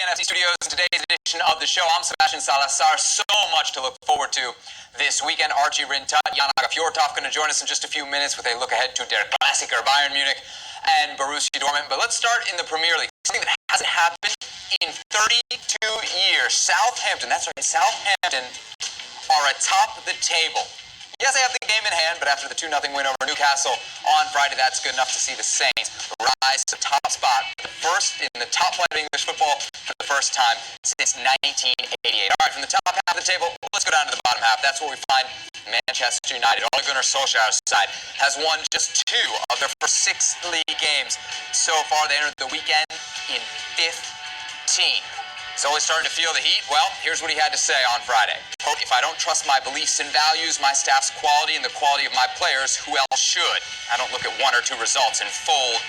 Espn Fc Studios. In today's edition of the show, I'm Sebastian Salazar. So much to look forward to this weekend. Archie Rintat, Jan Fjortov going to join us in just a few minutes with a look ahead to Der Klassiker Bayern Munich and Borussia Dortmund. But let's start in the Premier League. Something that hasn't happened in 32 years. Southampton, that's right, Southampton are atop the table. Yes, they have the game in hand, but after the 2-0 win over Newcastle on Friday, that's good enough to see the Saints rise to the top spot, the first in the top flight of English football for the first time since 1988. All right, from the top half of the table, let's go down to the bottom half. That's where we find Manchester United. Ole Gunnar Solskjaer's side has won just 2 of their first 6 league games so far. They entered the weekend in 15th. He's always starting to feel the heat. Well, here's what he had to say on Friday. Quote, "If I don't trust my beliefs and values, my staff's quality, and the quality of my players, who else should? I don't look at 1 or 2 results and fold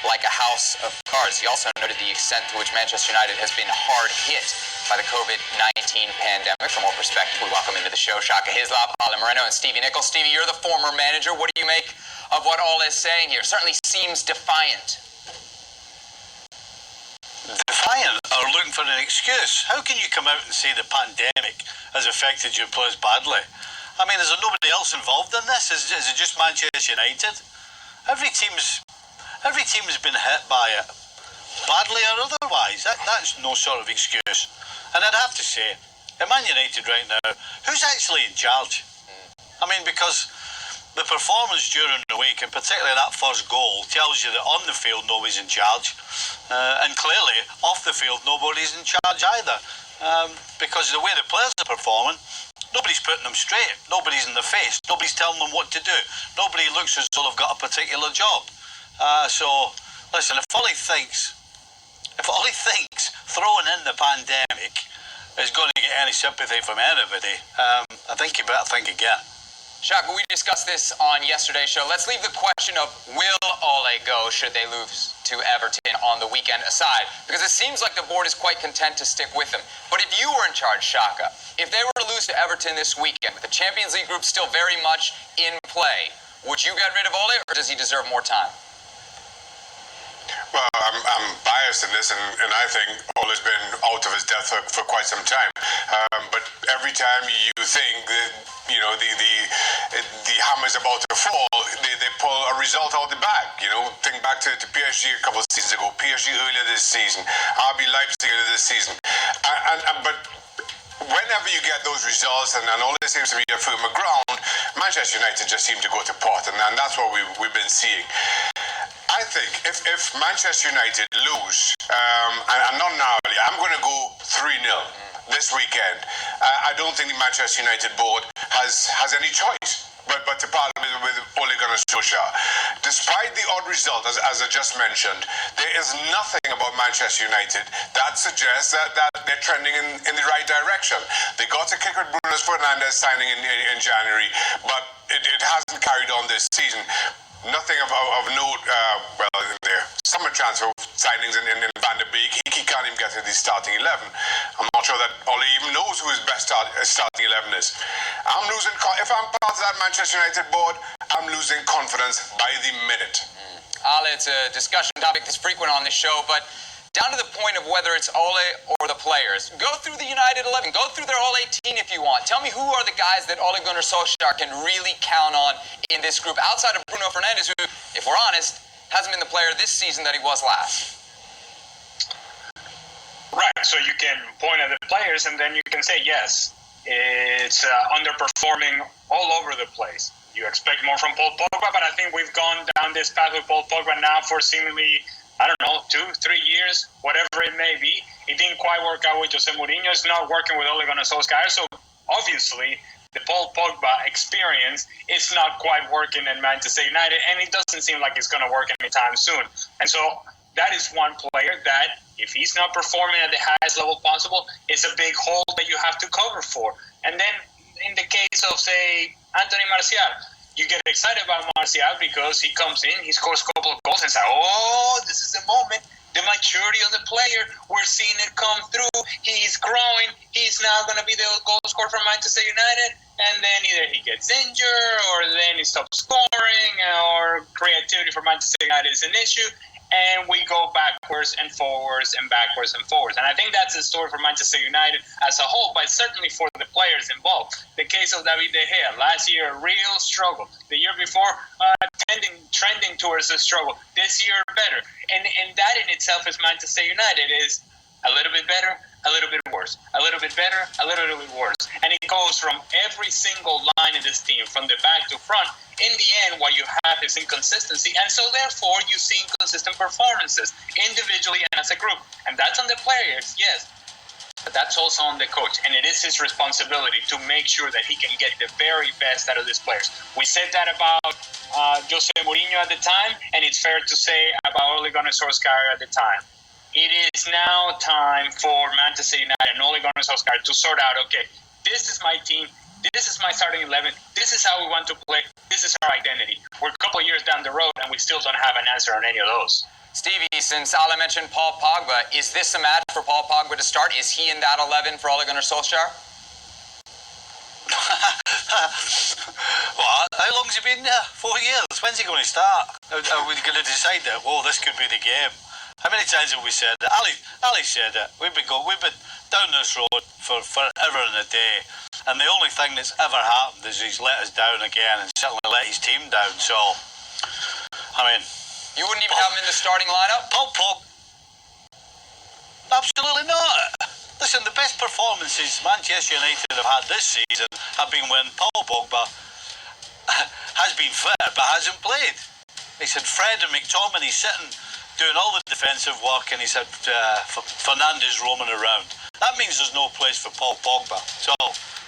like a house of cards." He also noted the extent to which Manchester United has been hard hit by the COVID-19 pandemic. For more perspective, we welcome into the show Shaka Hislop, Paolo Moreno, and Stevie Nichols. Stevie, you're the former manager. What do you make of what Ole is saying here? Certainly seems defiant. Defiant or looking for an excuse? How can you come out and say the pandemic has affected your players badly? I mean, is there nobody else involved in this? Is it just Manchester United? Every team's been hit by it, badly or otherwise. That's no sort of excuse. And I'd have to say, at Man United right now, who's actually in charge? I mean, because the performance during the week, and particularly that first goal, tells you that on the field nobody's in charge, and clearly off the field nobody's in charge either, because the way the players are performing, nobody's putting them straight, nobody's in the face, nobody's telling them what to do, nobody looks as though they've got a particular job. So listen, if all he thinks throwing in the pandemic is going to get any sympathy from anybody, I think you better think again. Shaka, we discussed this on yesterday's show. Let's leave the question of will Ole go should they lose to Everton on the weekend aside, because it seems like the board is quite content to stick with them. But if you were in charge, Shaka, if they were to lose to Everton this weekend, with the Champions League group still very much in play, would you get rid of Ole, or does he deserve more time? Well, I'm biased in this, and I think Ole's been out of his depth for quite some time. But every time you think that, you know, the hammer's about to fall, they pull a result out the bag. You know, think back to PSG a couple of seasons ago, PSG earlier this season, RB Leipzig earlier this season. But whenever you get those results, and all this seems to be a firmer ground, Manchester United just seem to go to pot, and that's what we've been seeing. I think if Manchester United lose, and not narrowly, I'm going to go 3-0 this weekend. I don't think the Manchester United board has any choice but to partner with Ole Gunnar Solskjaer. Despite the odd result, as I just mentioned, there is nothing about Manchester United that suggests that they're trending in the right direction. They got a kick with Bruno Fernandes signing in January, but it hasn't carried on this season. Nothing of note, their summer transfer signings in Van der Beek. He can't even get to the starting 11. I'm not sure that Ole even knows who his best starting 11 is. If I'm part of that Manchester United board, I'm losing confidence by the minute. Ale, it's a discussion topic that's frequent on this show, but down to the point of whether it's Ole or the players. Go through the United 11. Go through their all 18 if you want. Tell me who are the guys that Ole Gunnar Solskjaer can really count on in this group, outside of Bruno Fernandes, who, if we're honest, hasn't been the player this season that he was last. Right, so you can point at the players and then you can say, yes, it's underperforming all over the place. You expect more from Paul Pogba, but I think we've gone down this path with Paul Pogba now for seemingly, I don't know, 2-3 years, whatever it may be. It didn't quite work out with Jose Mourinho. It's not working with Ole Gunnar Solskjaer. So obviously, the Paul Pogba experience is not quite working in Manchester United, and it doesn't seem like it's going to work anytime soon. And so that is one player that, if he's not performing at the highest level possible, it's a big hole that you have to cover for. And then in the case of, say, Anthony Martial, you get excited about Martial because he comes in, he scores a couple of goals and say, oh, this is the moment. The maturity of the player, we're seeing it come through. He's growing. He's now going to be the goal scorer for Manchester United. And then either he gets injured or then he stops scoring or creativity for Manchester United is an issue. and we go backwards and forwards and backwards and forwards. And I think that's a story for Manchester United as a whole, but certainly for the players involved. The case of David De Gea, last year, a real struggle. The year before, trending towards a struggle. This year, better. And that in itself is Manchester United, is a little bit better, a little bit worse, a little bit better, a little bit worse. And it goes from every single line in this team, from the back to front. In the end, what you have is inconsistency, and so therefore you see inconsistent performances, individually and as a group. And that's on the players, yes, but that's also on the coach, and it is his responsibility to make sure that he can get the very best out of these players. We said that about Jose Mourinho at the time, and it's fair to say about Ole Gunnar Solskjaer at the time. It is now time for Manchester United and Ole Gunnar Solskjaer to sort out, okay, this is my team, this is my starting 11, this is how we want to play, this is our identity. We're a couple of years down the road, and we still don't have an answer on any of those. Stevie, since Ale mentioned Paul Pogba, is this a match for Paul Pogba to start? Is he in that 11 for Ole Gunnar Solskjaer? Well, how long's he been there? 4 years. When's he going to start? Are we going to decide that, well, this could be the game? How many times have we said that? Ali said it. We've been down this road for forever and a day, and the only thing that's ever happened is he's let us down again, and certainly let his team down. So, I mean, you wouldn't even have him in the starting lineup? Pogba? Absolutely not. Listen, the best performances Manchester United have had this season have been when Paul Pogba has been fit but hasn't played. He's had Fred and McTominay sitting doing all the defensive work, and he's had Fernandes roaming around. That means there's no place for Paul Pogba. So,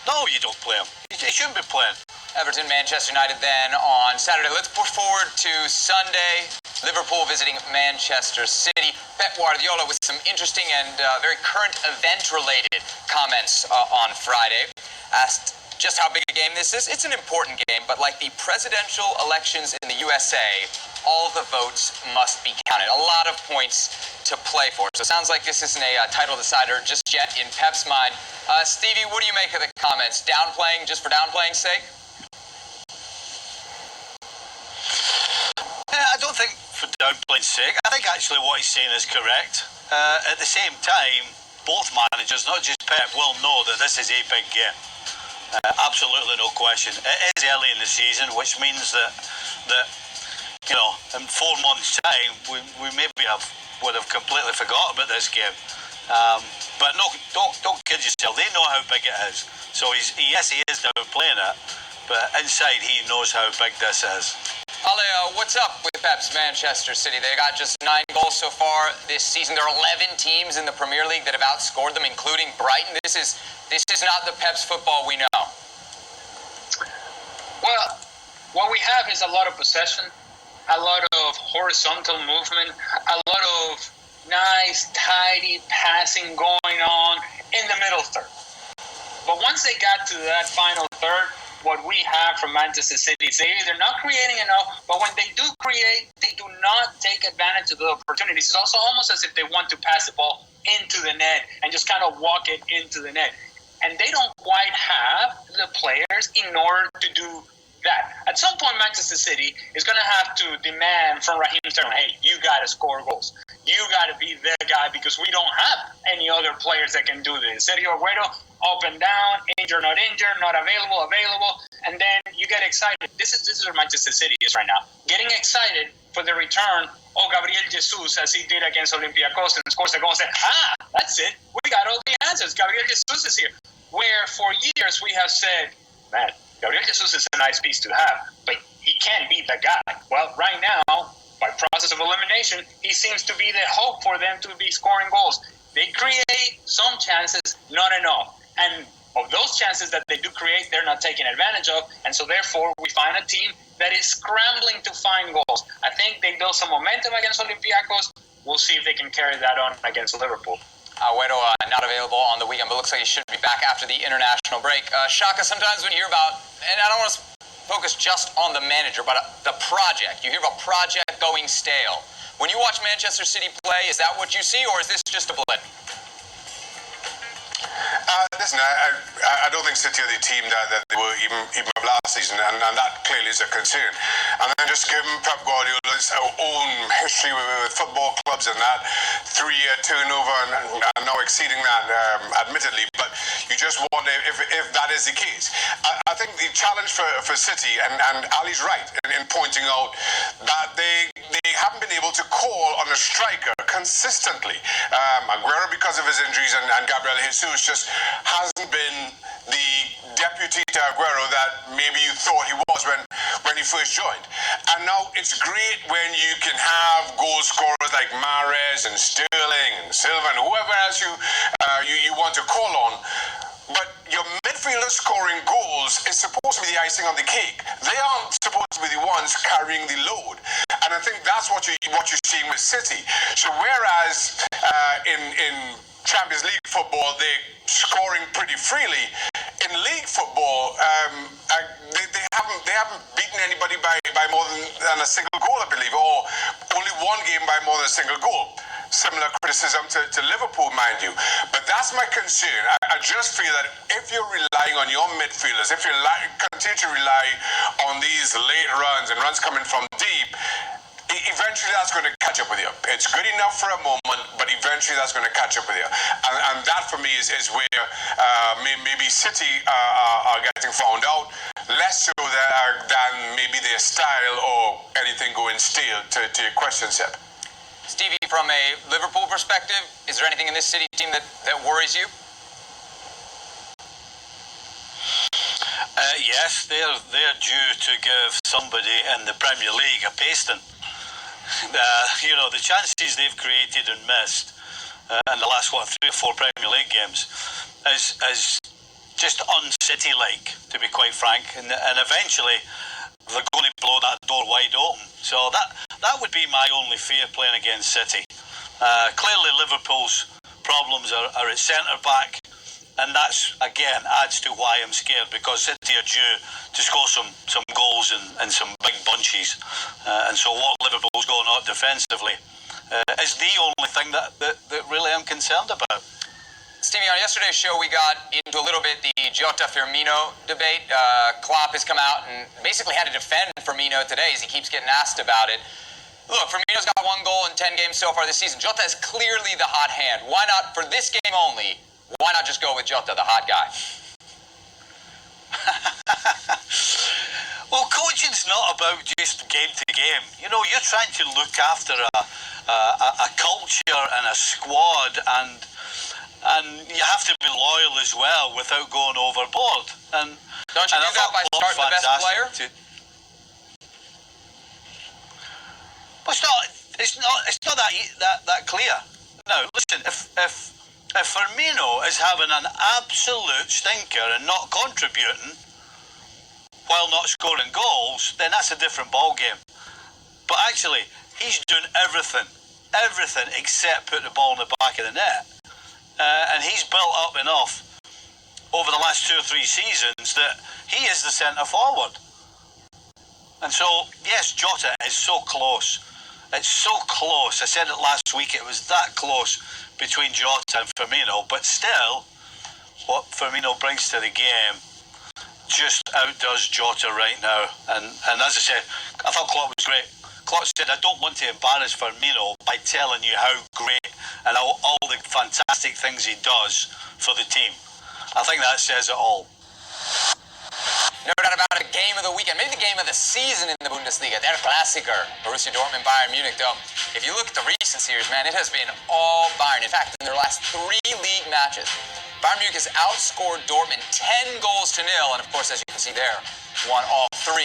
no, you don't play him. He shouldn't be playing. Everton, Manchester United then on Saturday. Let's push forward to Sunday. Liverpool visiting Manchester City. Pep Guardiola with some interesting and very current event-related comments on Friday. Asked just how big a game this is. It's an important game, but like the presidential elections in the USA, all the votes must be counted. A lot of points to play for. So it sounds like this isn't a title decider just yet in Pep's mind. Stevie, what do you make of the comments? Downplaying just for downplaying's sake? I don't think for downplaying's sake. I think actually what he's saying is correct. At the same time, both managers, not just Pep, will know that this is a big game. Absolutely no question. It is early in the season, which means that you know, in 4 months' time, we maybe would have completely forgot about this game. But no, don't kid yourself. They know how big it is. So yes, he is downplaying it, but inside he knows how big this is. Ale, what's up with Pep's Manchester City? They got just 9 goals so far this season. There are 11 teams in the Premier League that have outscored them, including Brighton. This is not the Pep's football we know. Well, what we have is a lot of possession, a lot of horizontal movement, a lot of nice, tidy passing going on in the middle third. But once they got to that final third, what we have from Manchester City is they're not creating enough, but when they do create, they do not take advantage of the opportunities. It's also almost as if they want to pass the ball into the net and just kind of walk it into the net. And they don't quite have the players in order to do that. At some point, Manchester City is going to have to demand from Raheem Sterling, hey, you got to score goals. You got to be the guy because we don't have any other players that can do this. Sergio Aguero, up and down, injured, not available, and then you get excited. This is where Manchester City is right now. Getting excited for the return of Gabriel Jesus as he did against Olympiacos and scores a goal and say, that's it. We got all the answers. Gabriel Jesus is here. Where for years we have said, man, Gabriel Jesus is a nice piece to have, but he can't be the guy. Well, right now, by process of elimination, he seems to be the hope for them to be scoring goals. They create some chances, not enough. And of those chances that they do create, they're not taking advantage of. And so therefore, we find a team that is scrambling to find goals. I think they built some momentum against Olympiacos. We'll see if they can carry that on against Liverpool. Aguero not available on the weekend, but looks like he should be back after the international break. Shaka, sometimes when you hear about, and I don't want to focus just on the manager, but the project. You hear about project going stale. When you watch Manchester City play, is that what you see, or is this just a blip? This listen, I don't think City are the team that they were even of last season, and that clearly is a concern. And then just given Pep Guardiola's own history with football clubs and that 3-year turnover, and now exceeding that, admittedly, but you just wonder if that is the case. I think the challenge for City, and Ali's right in pointing out that they haven't been able to call on a striker consistently. Aguero, because of his injuries, and Gabriel Jesus just hasn't been the deputy to Aguero that maybe you thought he was when he first joined. And now it's great when you can have goal scorers like Mahrez and Sterling and Silva and whoever else you want to call on. But your midfielders scoring goals is supposed to be the icing on the cake. They aren't supposed to be the ones carrying the load. And I think that's what you're seeing with City. So whereas in Champions League football they're scoring pretty freely, in league football they haven't beaten anybody by more than a single goal, I believe, or only one game by more than a single goal. Similar criticism to Liverpool, mind you. But that's my concern. I just feel that if you're relying on your midfielders, if you continue to rely on these late runs and runs coming from deep, eventually that's going to catch up with you. It's good enough for a moment, but eventually that's going to catch up with you. And that for me is where maybe City are getting found out, less so than maybe their style or anything going stale, to your question, Seb. Stevie, from a Liverpool perspective, is there anything in this City team that worries you? Yes, they're due to give somebody in the Premier League a pasting. The chances they've created and missed in the last 3 or 4 Premier League games is just un-City-like, to be quite frank, and eventually they're going to blow that door wide open. So that would be my only fear playing against City. Clearly Liverpool's problems are at centre-back, and that's, again, adds to why I'm scared, because City are due to score some goals and some big bunches. And so what Liverpool's going on defensively is the only thing that really I'm concerned about. Stevie, on yesterday's show, we got into a little bit the Jota-Firmino debate. Klopp has come out and basically had to defend Firmino today as he keeps getting asked about it. Look, Firmino's got 1 goal in 10 games so far this season. Jota is clearly the hot hand. Why not, for this game only, why not just go with Jota, the hot guy? Well, coaching's not about just game to game. You're trying to look after a culture and a squad, and you have to be loyal as well without going overboard. And don't you do that by starting the best player? It's not that clear. No, listen. If Firmino is having an absolute stinker and not contributing while not scoring goals, then that's a different ball game. But actually, he's doing everything except put the ball in the back of the net. And he's built up enough over the last 2 or 3 seasons that he is the centre forward. And so, yes, Jota is so close. It's so close. I said it last week, it was that close between Jota and Firmino. But still, what Firmino brings to the game just outdoes Jota right now. And as I said, I thought Klopp was great. Klopp said, I don't want to embarrass Firmino by telling you how great and all the fantastic things he does for the team. I think that says it all. No doubt about it, game of the weekend, maybe the game of the season in the Bundesliga, Der Klassiker, Borussia Dortmund, Bayern Munich. Though, if you look at the recent series, man, it has been all Bayern. In fact, in their last 3 league matches, Bayern Munich has outscored Dortmund 10 goals to 0, and of course, as you can see there, won all 3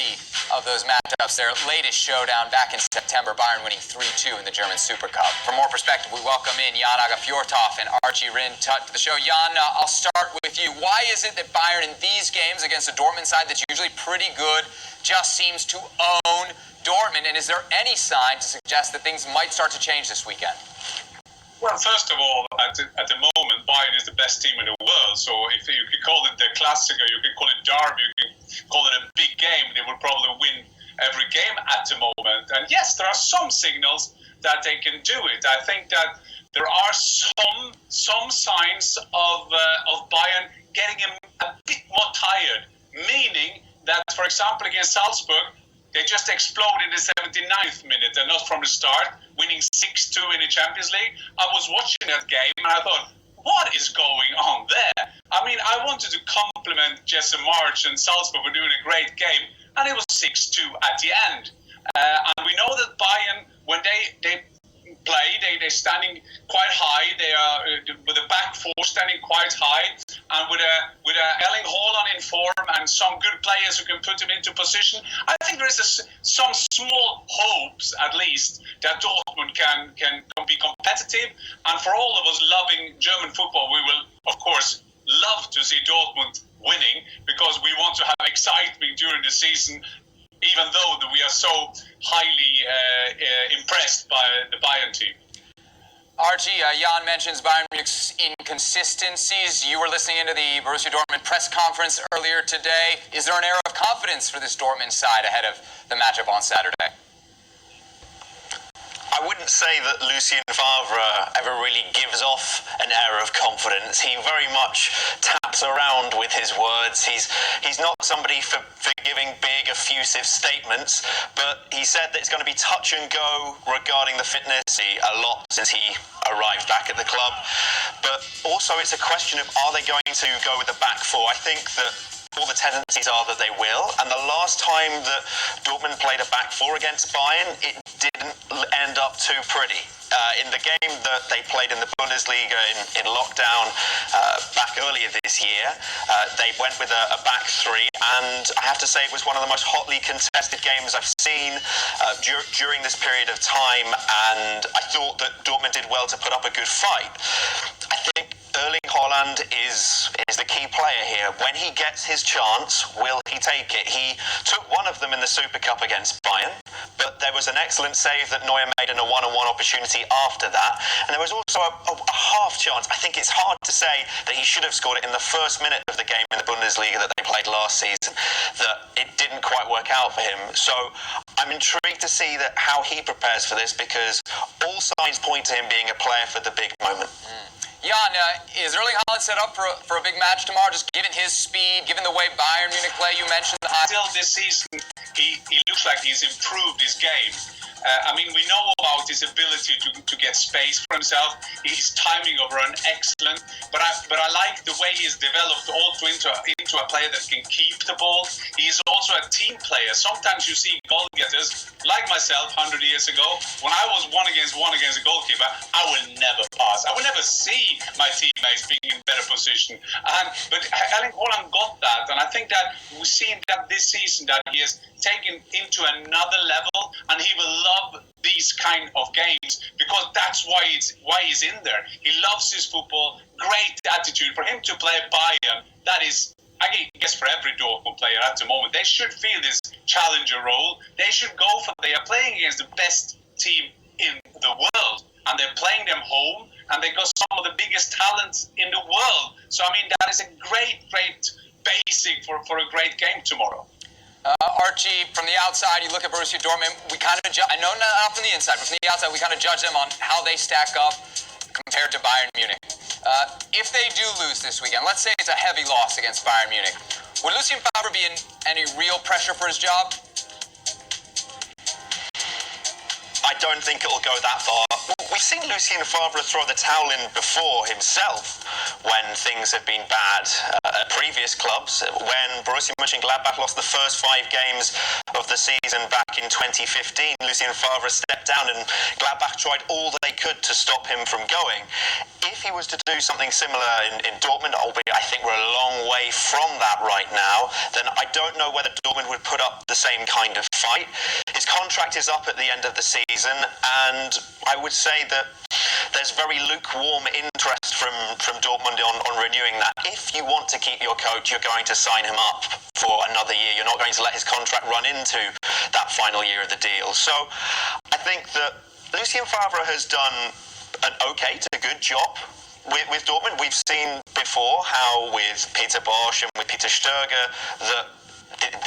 of those matchups. Their latest showdown back in September, Bayern winning 3-2 in the German Super Cup. For more perspective, we welcome in Jan Fjortoft and Archie Rin-Tut to the show. Jan, I'll start with you. Why is it that Bayern in these games against a Dortmund side that's usually pretty good just seems to own Dortmund? And is there any sign to suggest that things might start to change this weekend? Well, first of all, at the moment, Bayern is the best team in the world. So if you could call it the Klassiker, you could call it derby, you could call it a big game, they would probably win every game at the moment. And yes, there are some signals that they can do it. I think that there are some signs of Bayern getting him a bit more tired, meaning that, for example, against Salzburg, they just exploded in the 79th minute and not from the start, winning 6-2 in the Champions League. I was watching that game and I thought, what is going on there? I mean, I wanted to compliment Jesse March and Salzburg for doing a great game, and it was 6-2 at the end. And we know that Bayern, when they play, they're standing quite high. They are with a back four standing quite high, and with a Erling Haaland in form and some good players who can put him into position. I think there is some small hopes, at least, that Dortmund can be competitive. And for all of us loving German football, we will, of course, love to see Dortmund winning, because we want to have excitement during the season, even though that we are so highly impressed by the Bayern team. Archie, Jan mentions Bayern Munich's inconsistencies. You were listening into the Borussia Dortmund press conference earlier today. Is there an air of confidence for this Dortmund side ahead of the matchup on Saturday? I wouldn't say that Lucien Favre ever really gives off an air of confidence. He very much taps around with his words. He's not somebody for giving big, effusive statements, but he said that it's going to be touch and go regarding the fitness a lot since he arrived back at the club. But also it's a question of, are they going to go with the back four? I think that all the tendencies are that they will, and the last time that Dortmund played a back four against Bayern, it didn't end up too pretty. In the game that they played in the Bundesliga in lockdown back earlier this year, they went with a back three, and I have to say it was one of the most hotly contested games I've seen during this period of time, and I thought that Dortmund did well to put up a good fight. I think Erling Haaland is the key player here. When he gets his chance, will he take it? He took one of them in the Super Cup against Bayern, but there was an excellent save that Neuer made in a one-on-one opportunity after that, and there was also a half chance. I think it's hard to say that he should have scored it in the first minute of the game in the Bundesliga that they played last season, that it didn't quite work out for him. So I'm intrigued to see how he prepares for this, because all signs point to him being a player for the big moment. Jan, is Erling Haaland set up for a big match tomorrow, just given his speed, given the way Bayern Munich play? You mentioned the high. Still this season, he looks like he's improved his game. I mean, we know about his ability to get space for himself. His timing of run excellent, but I like the way he's developed also into a player that can keep the ball. He's also a team player. Sometimes you see goal getters like myself 100 years ago. When I was one against a goalkeeper, I will never pass. I will never see my teammates being in better position. But Erling Haaland got that, and I think that we've seen that this season that he has taken into another level, and he will love these kind of games, because that's why he's in there. He loves his football, great attitude. For him to play Bayern, that is, I guess, for every Dortmund player at the moment, they should feel this challenger role. They should go for, they are playing against the best team in the world, and they're playing them home, and they got some of the biggest talents in the world. So, I mean, that is a great basic for a great game tomorrow. Archie, from the outside, you look at Borussia Dortmund, we kind of I know not from the inside, but from the outside, we kind of judge them on how they stack up compared to Bayern Munich. If they do lose this weekend, let's say it's a heavy loss against Bayern Munich, would Lucien Favre be in any real pressure for his job? I don't think it'll go that far. We've seen Lucien Favre throw the towel in before himself when things have been bad at previous clubs. When Borussia Mönchengladbach lost the first 5 games of the season back in 2015, Lucien Favre stepped down and Gladbach tried all they could to stop him from going. If he was to do something similar in Dortmund, albeit I think we're a long way from that right now, then I don't know whether Dortmund would put up the same kind of fight. His contract is up at the end of the season, and I would say that there's very lukewarm interest from Dortmund on renewing that. If you want to keep your coach, you're going to sign him up for another year. You're not going to let his contract run into that final year of the deal. So I think that Lucien Favre has done an okay to good job with Dortmund. We've seen before how with Peter Bosch and with Peter Stöger that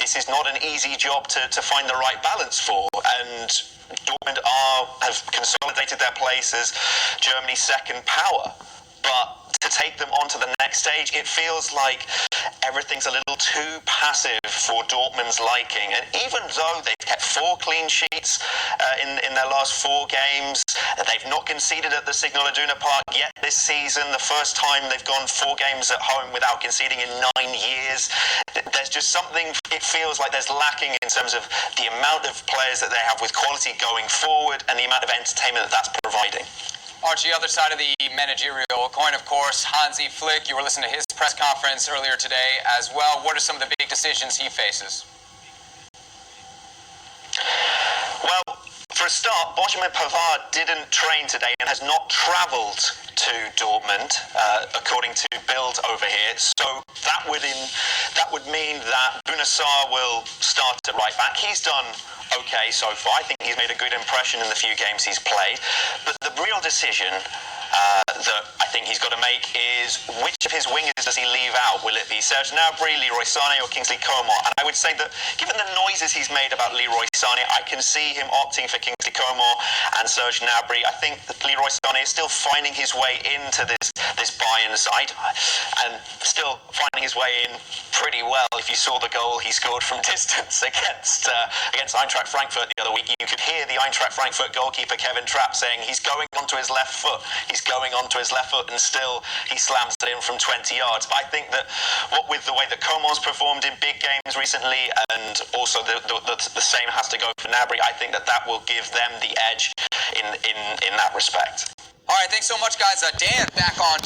this is not an easy job to find the right balance for, and Dortmund have consolidated their place as Germany's second power. But to take them on to the next stage, it feels like everything's a little too passive for Dortmund's liking. And even though they've kept 4 clean sheets in their last 4 games, they've not conceded at the Signal Iduna Park yet this season. The first time they've gone 4 games at home without conceding in 9 years. There's just something, it feels like there's lacking in terms of the amount of players that they have with quality going forward and the amount of entertainment that that's providing. Archie, other side of the managerial coin, of course, Hansi Flick. You were listening to his press conference earlier today as well. What are some of the big decisions he faces? Well, for a start, Benjamin Pavard didn't train today and has not travelled to Dortmund, according to Bild over here. So that would mean that Bouna Sarr will start at right back. He's done okay so far. I think he's made a good impression in the few games he's played. But the real decision that I think he's got to make is which of his wingers does he leave out? Will it be Serge Gnabry, Leroy Sané or Kingsley Coman? And I would say that given the noises he's made about Leroy Sané, I can see him opting for Kingsley Coman and Serge Gnabry. I think that Leroy Sané is still finding his way into this Bayern side and still finding his way in pretty well. If you saw the goal he scored from distance against Eintracht Frankfurt the other week, you could hear the Eintracht Frankfurt goalkeeper Kevin Trapp saying he's going onto his left foot. He's going onto his left foot and still he slams it in from 20 yards. But I think that what with the way that Coman's performed in big games recently and also the same has to go for Gnabry, I think that will give them the edge in that respect. All right, thanks so much, guys. Dan, back on